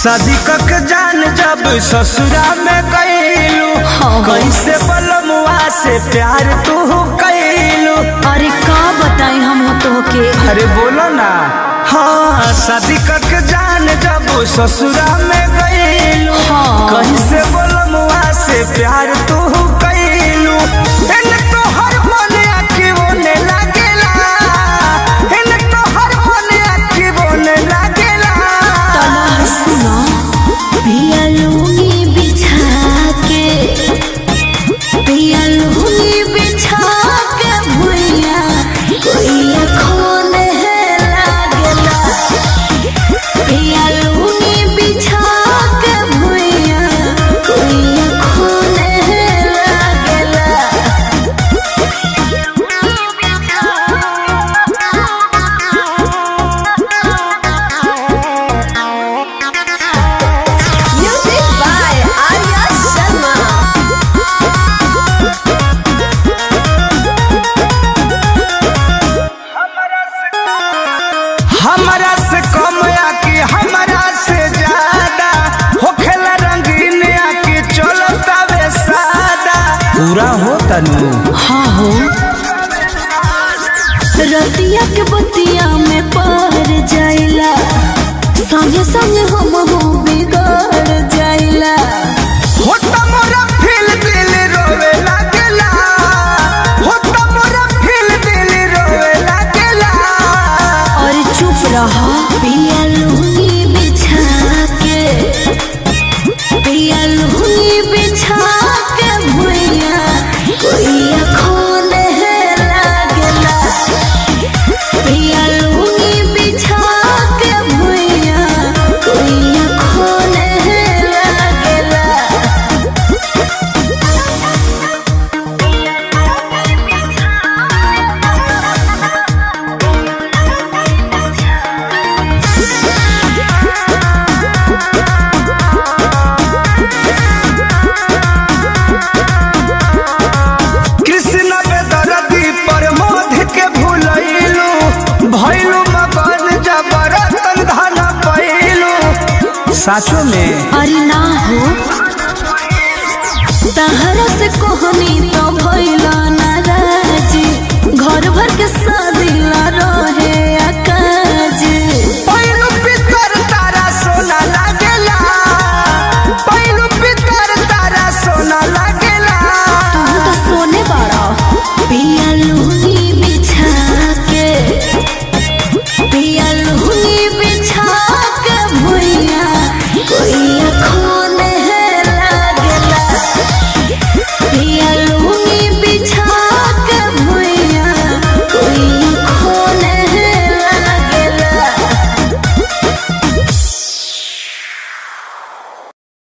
शादी कक जान जब ससुरा में गईलू कैसे बलमुआ से प्यार तू कैलू। अरे का बताई हम तो के। अरे बोलो ना। हाँ शादी कक जान जब ससुरा में गईलू कैसे बलमुआ से प्यार तू कैलू। तो हर मन आखी बोने लागेला, तो हर मन आखी बोने लागेला। पिया लूंगी बिछा के, पिया लूंगी बिछा के भुइया कोई खून है लागेला। पिया लूंगी बिछा के भुइया कोई खून है लागेला। Music by Arya Sharma. हमरा से कम आके हमरा से ज्यादा होखेला रंगीन आके चलता वे सादा। पूरा हो तनु। हाँ हो रतिया के बतिया में पार जाइला, संगे संगे हम हो बिगड़ जाइला। हो मोरा फील दिल रोवे लागेला, हो मोरा फील दिल रोवे लागेला। और चुप रहा। पिया लूंगी बिछा के, पिया लूंगी बिछा के भुइया कोई खून है लागेला। पिया लूंगी बिछा के भुइया कोई खून है लागेला। कृष्ण बेदर्दी पर मोध के भूलैलू, भैलू मगन जबरतन धन पैलू। साचो में अरे ना हो तहरा से कोहनी तो भइला ना।